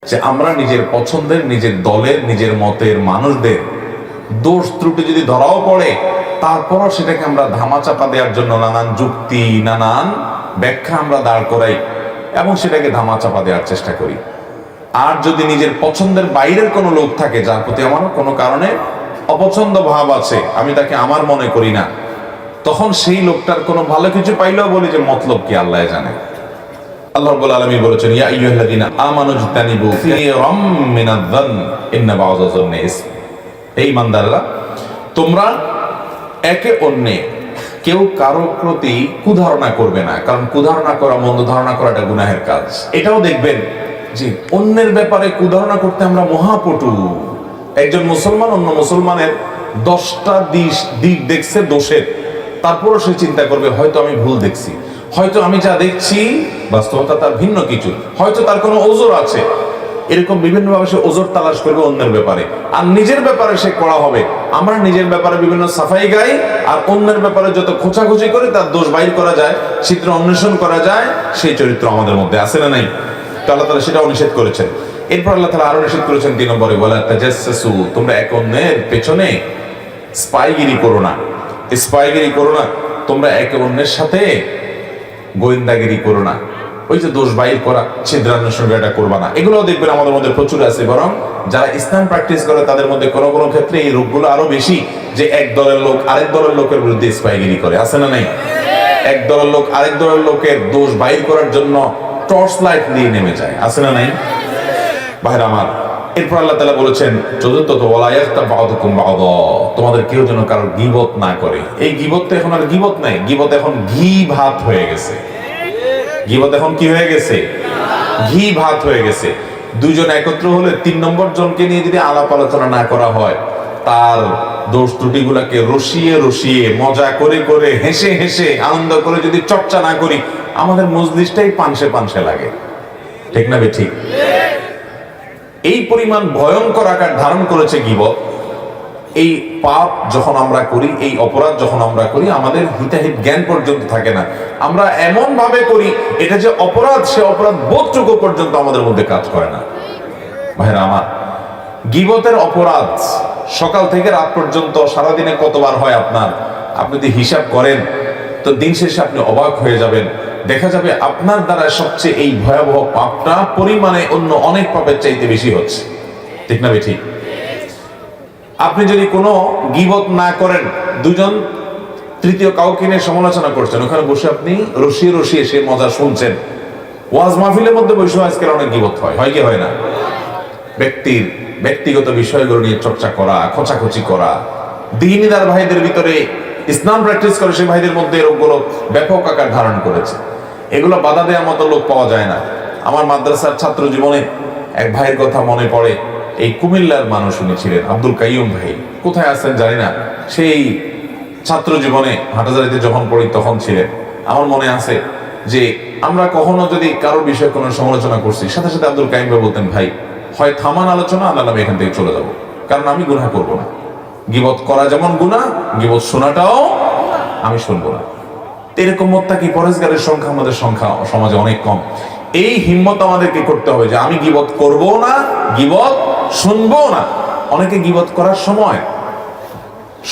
যে আমরা নিজের পছন্দের, নিজের দলের, নিজের মতের মানুষদের দোষ ত্রুটি যদি ধরাও পড়ে, তারপরও সেটাকে আমরা ধামাচাপা দেওয়ার জন্য নানান যুক্তি, নানান ব্যাখ্যা আমরা দাঁড় করাই এবং সেটাকে ধামাচাপা দেওয়ার চেষ্টা করি। আর যদি নিজের পছন্দের বাইরের কোনো লোক থাকে যার প্রতি আমার কোনো কারণে অপছন্দ ভাব আছে, আমি তাকে আমার মনে করি না, তখন সেই লোকটার কোনো ভালো কিছু পাইলেও বলি যে মতলব কি আল্লাহ জানে। আল্লাহ রাব্বুল আলামিন বলেছেন, ইয়া আইয়ুহাল্লাযীনা আমানু ইজতানিবু কাসীরাম মিনায-যান্ন ইন্না বা'যা-যান্নি ইসম। হে ঈমানদাররা, তোমরা একে অন্যে কেউ কারো প্রতি কুধারণা করবে না, কারণ কুধারণা করা, মন্দ ধারণা করা এটা গুনাহের কাজ। এটাও দেখবেন যে অন্যের ব্যাপারে কুধারণা করতে আমরা মহাপটু। একজন মুসলমান অন্য মুসলমানের 10টা দিক দেখছে দোষের, তারপরও সে চিন্তা করবে হয়তো আমি ভুল দেখছি, হয়তো আমি যা দেখছি বাস্তবতা তার ভিন্ন কিছু, হয়তো তার কোনো ওজর আছে। এরকম বিভিন্নভাবে সে ওজর তালাশ করবে অন্যের ব্যাপারে, আর নিজের ব্যাপারে সে করা হবে। আমরা নিজের ব্যাপারে বিভিন্ন সাফাই গাই, আর অন্যের ব্যাপারে যত খোঁচাখুচি করে তার দোষ বাইর করা যায়, চিত্র অন্বেষণ করা যায়, সেই চরিত্র আমাদের মধ্যে আছে না নাই? তো আল্লাহ তাআলা সেটাও নিষেধ করেছেন। এরপর আল্লাহ তাআলা আরো নিষেধ করেছেন 3 নম্বরে, ওয়ালা তাজাসসু, তোমরা এক অন্যের পেছনে স্পাইগিরি করো না। স্পাইগিরি করো না, তোমরা একে অন্যের সাথে গোয়েন্দাগিরি করো না। ওই যে দোষ বাইর করা, ছিদ্রান্বেষণ এটা করবা না। এগুলোও দেখবেন আমাদের মধ্যে প্রচুর আছে। বরং যারা ইসলাম প্র্যাকটিস করে তাদের মধ্যে কোনো কোনো ক্ষেত্রে এই রোগগুলো আরো বেশি, যে এক দলের লোক আরেক দলের লোকের বিরুদ্ধে স্পাইগিরি করে, আছে না নাই? এক দলের লোক আরেক দলের লোকের দোষ বাইর করার জন্য টর্চ লাইট দিয়ে নেমে যায়, আছে না নাই? ভাইরা আমার, এরপর আল্লাহ তাআলা বলেছেন চতুর্থত, ওয়ালা ইয়াগতাব বা'দুকুম বা'দা, তোমাদের কেউ যেন কারোর গীবত না করে। এই গীবত তো এখন আর গীবত নাই, গীবত এখন ঘি ভাত হয়ে গেছে। গীবত এখন কি হয়ে গেছে? ঘি ভাত হয়ে গেছে। দুইজন একত্র হলে 3 নম্বর জনকে নিয়ে যদি আলাপ আলোচনা না করা হয়, তার দোষ ত্রুটিগুলোকে রসিয়ে রসিয়ে, মজা করে করে, হেসে হেসে, আনন্দ করে যদি চর্চা না করি, আমাদের মজলিসটাই পানসে পানসে লাগে। ঠিক না বে ঠিক? এই পরিমাণ ভয়ঙ্কর আকার ধারণ করেছে গীবত। এই পাপ যখন আমরা করি, এই অপরাধ যখন আমরা করি, আমাদের হিতাহিত জ্ঞান পর্যন্ত থাকে না। আমরা এমন ভাবে করি এটা যে অপরাধ, সে অপরাধ বোধটুকু পর্যন্ত আমাদের মধ্যে কাজ করে না। ভাইরা আমার, গীবতের অপরাধ সকাল থেকে রাত পর্যন্ত সারাদিনে কতবার হয় আপনার, আপনি যদি হিসাব করেন তো দিন শেষে আপনি অবাক হয়ে যাবেন। দেখা যাবে আপনার দ্বারা সবচেয়ে এই ভয়াবহ পাপটা পরিমাণে অন্য অনেক পাপের চাইতে বেশি হচ্ছে। ঠিক না ঠিক? আপনি যদি কোনো গীবত না করেন, দুজন তৃতীয় কাউকে নিয়ে সমালোচনা করছেন, ওখানে বসে আপনি রসিয়ে রসিয়ে সে মজা শুনছেন। ওয়াজ মাহফিলের মধ্যে বসে আজকাল অনেক গীবত হয় কি হয় না? ব্যক্তির ব্যক্তিগত বিষয়গুলো নিয়ে চর্চা করা, খোঁচাখুচি করা, দ্বীনদার ভাইদের ভিতরে ইসলাম প্র্যাকটিস করে সেই ভাইদের মধ্যে এরকমগুলো ব্যাপক আকার ধারণ করেছে। এগুলো বাধা দেওয়ার মতো লোক পাওয়া যায় না। আমার মাদ্রাসার ছাত্র জীবনে এক ভাইয়ের কথা মনে পড়ে। এই কুমিল্লার মানুষ উনি ছিলেন, আব্দুল কাইয়ুম ভাই। কোথায় আছেন জানি না, সেই ছাত্র জীবনে হাটাজারিতে যখন পড়ি তখন ছিলেন। আমার মনে আছে যে আমরা কখনো যদি কারোর বিষয়ে কোনো সমালোচনা করছি, সাথে সাথে আব্দুল কাইয়ুম ভাই বলতেন, ভাই হয় থামান আলোচনা, আল্লাহ আমি এখান থেকে চলে যাব, কারণ আমি গুনাহ করব না। গীবত করা যেমন গুনাহ, গীবত শোনাটাও আমি শুনবো না। এরকম মুত্তাকি পরহেজগারের সংখ্যা আমাদের সমাজে অনেক কম। এই হিম্মত আমাদেরকে করতে হবে যে আমি গীবত করবো না, গীবত শুনবো না। অনেকে গীবত করার সময়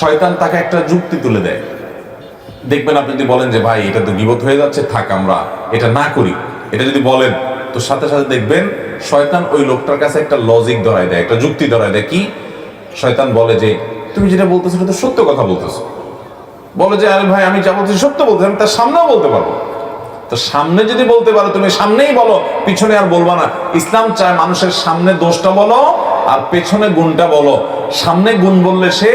শয়তান তাকে একটা যুক্তি তুলে দেয়। দেখবেন আপনি যদি বলেন যে ভাই এটা তো গীবত হয়ে যাচ্ছে, থাক আমরা এটা না করি, এটা যদি বলেন তো সাথে সাথে দেখবেন শয়তান ওই লোকটার কাছে একটা লজিক ধরায় দেয়, একটা যুক্তি ধরায় দেয়। কি? শয়তান বলে যে তুমি যেটা বলতেছো এটা তো সত্য কথা বলতেছো। বলে যে আরে ভাই আমি যা বলছি সত্য বলতে, আমি তার সামনেও বলতে পারবো। তো সামনে যদি বলতে পারো তুমি সামনেই বলো, পিছনে আর বলবা না। ইসলাম চায় মানুষের সামনে দোষটা বলো আর পেছনে গুণটা বলো। সামনে গুণ বললে সে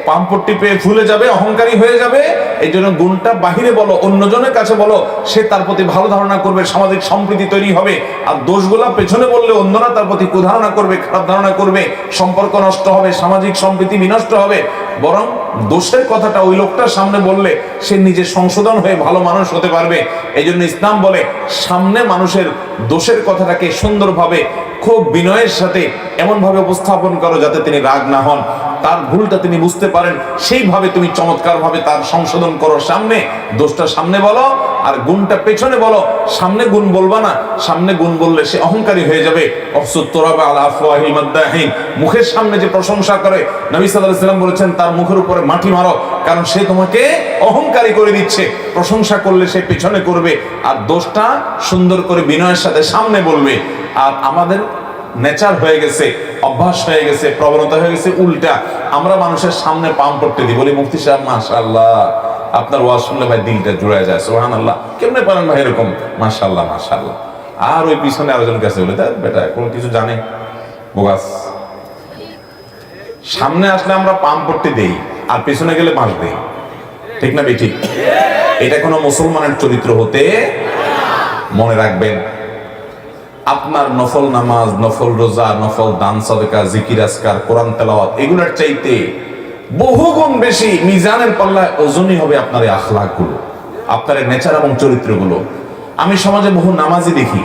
পাম্পট্টি পেয়ে ফুলে যাবে, অহংকারী হয়ে যাবে। এই জন্য গুণটা বাহিরে বলো, অন্যজনের কাছে বলো, সে তার প্রতি ভালো ধারণা করবে, সামাজিক সম্প্রীতি তৈরি হবে। আর দোষগুলা পেছনে বললে অন্যরা তার প্রতি কুধারণা করবে, খারাপ ধারণা করবে, সম্পর্ক নষ্ট হবে, সামাজিক সম্প্রীতি বিনষ্ট হবে। বরং দোষের কথাটা ওই লোকটার সামনে বললে সে নিজে সংশোধন হয়ে ভালো মানুষ হতে পারবে। এই জন্য ইসলাম বলে সামনে মানুষের দোষের কথাটাকে সুন্দরভাবে খুব বিনয়ের সাথে এমন ভাবে উপস্থাপন করো যাতে তিনি রাগ না হন, তার ভুলটা তিনি বুঝতে পারেন, সেইভাবে তুমি চমৎকার ভাবে তার সংশোধন করো। সামনে দোষটা সামনে বলো আর গুণটা পেছনে বলো, সামনে গুণ বলবা না। সামনে গুণ বললে সে অহংকারী হয়ে যাবে। মুখের সামনে যে প্রশংসা করে, নবী সাল্লাল্লাহু আলাইহি ওয়াসাল্লাম বলেছেন তার মুখের উপরে মাটি মারো, কারণ সে তোমাকে অহংকারী করে দিচ্ছে। প্রশংসা করলে সে পেছনে করবে, আর দোষটা সুন্দর করে বিনয়ের সাথে সামনে বলবে। আর আমাদের নেচার হয়ে গেছে, অভ্যাস হয়ে গেছে, প্রবণতা হয়ে গেছে উল্টা। আমরা মানুষের সামনে পাম করতে দিই, বলি মুফতি সাহেব মাশাআল্লাহ, আপনার ওয়াজ শুনলে ভাই দিলটা জুড়ে যায়, সুবহানাল্লাহ, কেমনে পারেন ভাই এরকম, মাশাআল্লাহ মাশাআল্লাহ। আর ওই পিছনে আরেকজন কাছে বলে, দেখ বেটা কোন কিছু জানে, বোগাস। সামনে আসলে আমরা পাম করতে দেই, আর পিছনে গেলে বাঁশ দেই, ঠিক না বেঠিক? এটা কোনো মুসলমানের চরিত্র হতে, মনে রাখবেন। আপনার নফল নামাজ, নফল রোজা, নফল দান সাদকা, জিকির আজকার, কোরআন তেলাওয়াত, এগুলোর চাইতে বহুগুণ বেশি মিজানের পাল্লায় ওজনই হবে আপনার এই আখলাকগুলো, আপনার এই নেচার এবং চরিত্রগুলো। আমি সমাজে বহু নামাজি দেখি,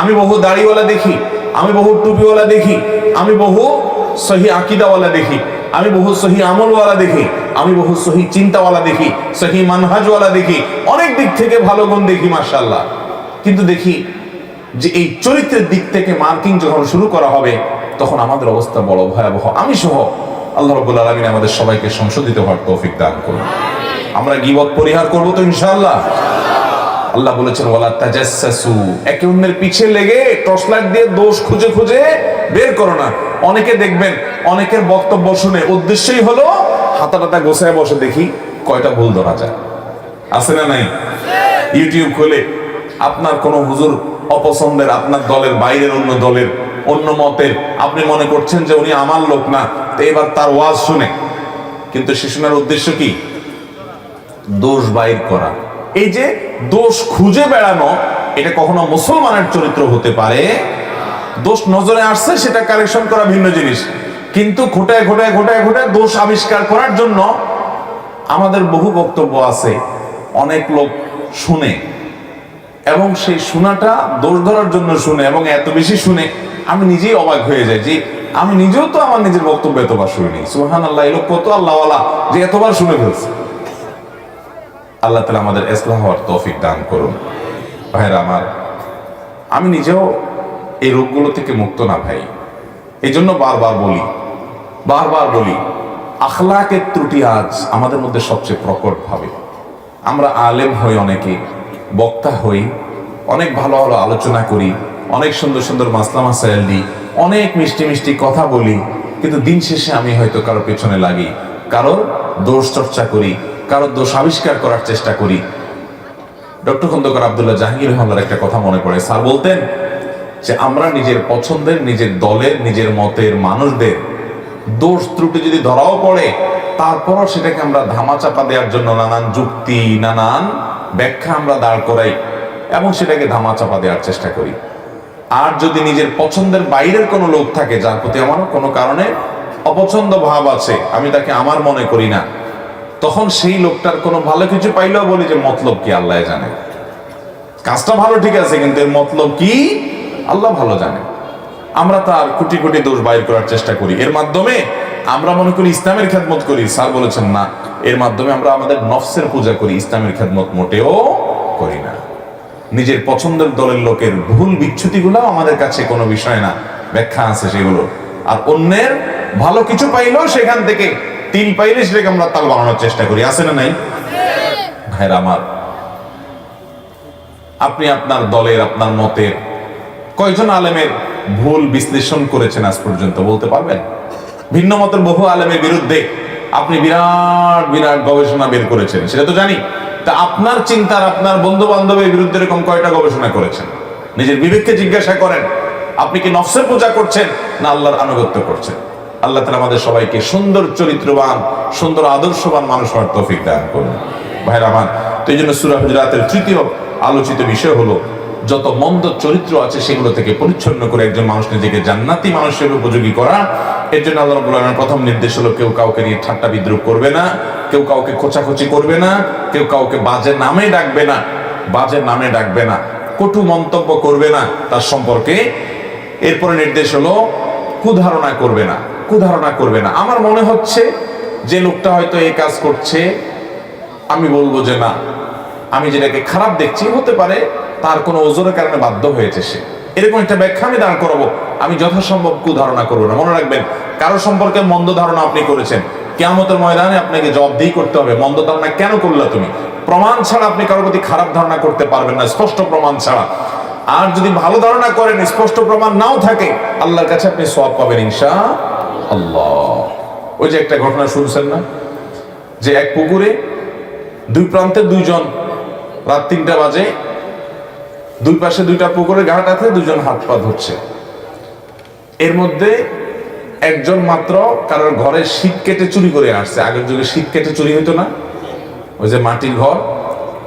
আমি বহু দাড়িওয়ালা দেখি, আমি বহু টুপিওয়ালা দেখি, আমি বহু সহি আকীদাওয়ালা দেখি, আমি বহু সহি আমলওয়ালা দেখি, আমি বহু সহি চিন্তাওয়ালা দেখি, সহি মানহাজওয়ালা দেখি, অনেক দিক থেকে ভালো গুণ দেখি মাশাআল্লাহ। কিন্তু দেখি যে এই চরিত্রের দিক থেকে মার্কিং যখন শুরু করা হবে, তখন আমাদের অবস্থা বড় ভয়াবহ। আমি সহ আল্লাহ রাব্বুল আলামিন আমাদের সবাইকে সংশোধিত হওয়ার তৌফিক দান করুন। আমরা গীবত পরিহার করব তো ইনশাআল্লাহ। আল্লাহ বলেছেন ওয়ালা তাজাসসু, একে অন্যের পিছে লেগে টর্চ লাইট দিয়ে দোষ খুঁজে খুঁজে বের করো না। অনেকে দেখবেন অনেকের বক্তব্য শুনে উদ্দেশ্যই হলো হাতাটাটা গোছায় বসে দেখি কয়টা ভুল ধরা যায়, আছে না নাই? ইউটিউব খুলে আপনার কোন হুজুর অপছন্দের, আপনার দলের বাইরের অন্য দলের, অন্য মতের, আপনি মনে করছেন যে উনি আমার লোক না, তো এবার তার ওয়াজ শুনে, কিন্তু সে শোনার উদ্দেশ্য কি? দোষ বাইর করা। এই যে দোষ খুঁজে বেড়ানো, এটা কখনো মুসলমানের চরিত্র হতে পারে? দোষ নজরে আসছে সেটা কারেকশন করা ভিন্ন জিনিস, কিন্তু ঘোটায় ঘোটায় ঘোটায় ঘোটায় দোষ আবিষ্কার করার জন্য আমাদের বহু বক্তব্য আছে। অনেক লোক শুনে এবং সেই শোনাটা দোষ ধরার জন্য শুনে, এবং এত বেশি শুনে আমি নিজেই অবাক হয়ে যাই যে আমি নিজেও তো আমার নিজের বক্তব্য এতবার শুনিনি। সুবহানাল্লাহ, এই লোক কত আল্লাহওয়ালা যে এতবার শুনে ফেলছে। আল্লাহ তাআলা আমাদের ইসলাহ হওয়ার তৌফিক দান করুন। ভাইরা আমার, আমি নিজেও এই রোগগুলো থেকে মুক্ত না ভাই। এই জন্য বারবার বলি আখলাকের ত্রুটি আজ আমাদের মধ্যে সবচেয়ে প্রকট ভাবে। আমরা আলেম হই, অনেকে বক্তা হই, অনেক ভালো ভালো আলোচনা করি, অনেক সুন্দর সুন্দর মাসলা মাসাইল দিই, অনেক মিষ্টি মিষ্টি কথা বলি, কিন্তু দিন শেষে আমি হয়তো কারোর পেছনে লাগি, কারোর দোষ চর্চা করি, কারোর দোষ আবিষ্কার করার চেষ্টা করি। ডক্টর খন্দকার আব্দুল্লাহ জাহাঙ্গীর রহমানের একটা কথা মনে পড়ে। স্যার বলতেন যে আমরা নিজের পছন্দের, নিজের দলের, নিজের মতের মানুষদের দোষ ত্রুটি যদি ধরাও পড়ে, তারপরও সেটাকে আমরা ধামাচাপা দেওয়ার জন্য নানান যুক্তি, নানান ব্যাখ্যা আমরা দাঁড় করাই এবং সেটাকে ধামাচাপা দেওয়ার চেষ্টা করি। আর যদি নিজের পছন্দের বাইরের কোনো লোক থাকে, যার প্রতি আমার কোনো কারণে অপছন্দ ভাব আছে, আমি তাকে আমার মনে করি না, তখন সেই লোকটার কোনো ভালো কিছু পাইলেও বলি যে মতলব কি আল্লাহ জানে, কাজটা ভালো ঠিক আছে, কিন্তু এর মতলব কি আল্লাহ ভালো জানে। আমরা তার কোটি কোটি দোষ বাইর করার চেষ্টা করি, এর মাধ্যমে আমরা মনে করি ইসলামের খেদমত করি। স্যার বলেছেন না, এর মাধ্যমে আমরা আমাদের নফসের পূজা করি, ইসলামের খেদমত মোটেও করি না। নিজের পছন্দের দলের লোকের ভুল বিচ্যুতিগুলো আমাদের কাছে কোনো বিষয় না, ব্যাখ্যা আছে সেগুলো। আর অন্যের ভালো কিছু পাইলেও সেখান থেকে তিল পাইলে সেটাকে আমরা তাল বানানোর চেষ্টা করি, আছে না নাই? ভাইরা আমার, আপনি আপনার দলের, আপনার মতের কয়জন আলেমের ভুল বিশ্লেষণ করেছেন আজ পর্যন্ত বলতে পারবেন? ভিন্ন মতের বহু আলেমের বিরুদ্ধে আপনি বিরাট বিরাট গবেষণা বের করেছেন, সেটা তো জানি। তা আপনার চিন্তার, আপনার বন্ধু বান্ধবের বিরুদ্ধে এরকম কয়টা গবেষণা করেছেন? নিজের বিবেককে জিজ্ঞাসা করেন, আপনি কি নফসের পূজা করছেন না আল্লাহর আনুগত্য করছেন? আল্লাহ তাআলা আমাদের সবাইকে সুন্দর চরিত্রবান, সুন্দর আদর্শবান মানুষ হওয়ার তৌফিক দান করুন। ভাইরা আমার, তো এই জন্য সূরা হুজুরাতের তৃতীয় আলোচিত বিষয় হলো যত মন্দ চরিত্র আছে সেগুলো থেকে পরিচ্ছন্ন করে একজন মানুষ নিজেকে জান্নাতি মানুষের উপযোগী করা। এর জন্য আল্লাহ রাব্বুল আলামিনের প্রথম নির্দেশ হলো কেউ কাউকে নিয়ে ঠাট্টা বিদ্রুপ করবে না, কেউ কাউকে খোঁচাখুচি করবে না, কেউ কাউকে বাজে নামে ডাকবে না, কটু মন্তব্য করবে না তার সম্পর্কে। এরপরে নির্দেশ হলো কুধারণা করবে না, কুধারণা করবে না। আমার মনে হচ্ছে যে লোকটা হয়তো এই কাজ করছে, আমি বলবো যে না, আমি যেটাকে খারাপ দেখছি, হতে পারে তার কোনো ওজনের কারণে বাধ্য হয়েছে সে, এরকম একটা ব্যাখ্যা আমি দাঁড় করাবো। আমি যথাসম্ভব কুধারণা করবো না। মনে রাখবেন, কারো সম্পর্কে মন্দ ধারণা আপনি করেছেন, কিয়ামতের ময়দানে আপনাকে জবাবদিহি করতে হবে, মন্দ ধারণা কেন করলা তুমি। প্রমাণ ছাড়া আপনি কারোর প্রতি খারাপ ধারণা করতে পারবেন না, স্পষ্ট প্রমাণ ছাড়া। আর যদি ভালো ধারণা করেন, স্পষ্ট প্রমাণ নাও থাকে, আল্লাহর কাছে আপনি সওয়াব পাবেন ইনশাআল্লাহ। ওই যে একটা ঘটনা শুনছেন না, যে এক পুকুরে দুই প্রান্তে দুইজন, রাত 3টা বাজে, দুই পাশে দুইটা পুকুরের ঘাট আছে, দুজন হাত পা ধরছে। এর মধ্যে একজন মাত্র কারোর ঘরে শীত কেটে চুরি করে আসছে। আগের যুগে শীত কেটে চুরি হইতো না, ওই যে মাটির ঘর,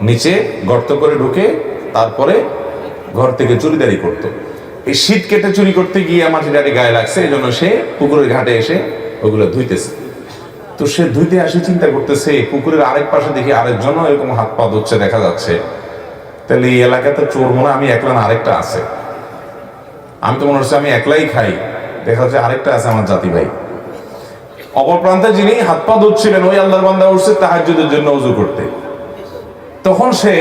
নিচে গর্ত করে ঢুকে তারপরে ঘর থেকে চুরিদারি করতো। এই শীত কেটে চুরি করতে গিয়ে মাটিটারি গায়ে লাগছে, এই জন্য সে পুকুরের ঘাটে এসে ওগুলো ধুইতেছে। তো সে ধুইতে আসে, চিন্তা করতেছে পুকুরের আরেক পাশে দেখি আরেকজনও এরকম হাত পা ধুচ্ছে দেখা যাচ্ছে, তাহলে এই এলাকাতে চোর মনে হয় আমি একলা না আরেকটা আছে। আমি তো মনে হচ্ছে আমি একলাই খাই, দেখা যাচ্ছে আরেকটা আছে আমার জাতি ভাই। অপর প্রান্তে যিনি হাত পা ধুচ্ছিলেন, ওই আল্লাহর বান্দা উঠছে তাহাজ্জুদের জন্য ওযু করতে। তখন সে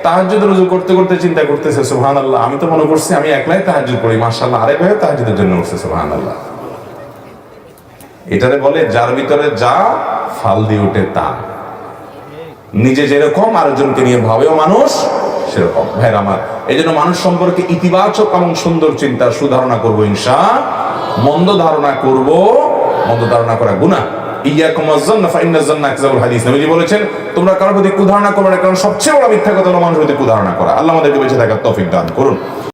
তাহাজ্জুদের ওযু করতে করতে চিন্তা করতেছে, সুবহানাল্লাহ, আমি তো মনে করছি আমি একলাই তাহাজ্জুদ পড়ি, মাশাআল্লাহ আরেক ভাই তাহাজ্জুদের জন্য উঠছে, সুবহানাল্লাহ। এটারে বলে যার ভিতরে যা ফাল দিয়ে ওঠে তা। নিজে যেরকম আরেকজনকে নিয়ে ভাবেও মানুষ সেরকম। ভাইরা আমার, এই জন্য মানুষ সম্পর্কে ইতিবাচক এবং সুন্দর চিন্তা, সুধারণা করবো ইনশাআল্লাহ। মন্দ ধারণা করব, মন্দ ধারণা করা গুনাহ। ইয়াকুম আয-যান্না ফাইন্না আয-যান্না আকযাবুল হাদিস। নবীজি বলেছেন, তোমরা কারোর প্রতি কুধারণা করবে না, কারণ সবচেয়ে বড় মিথ্যা কথা হলো মানুষের প্রতি কুধারণা করা। আল্লাহ আমাদেরকে বেঁচে থাকার তৌফিক দান করুন।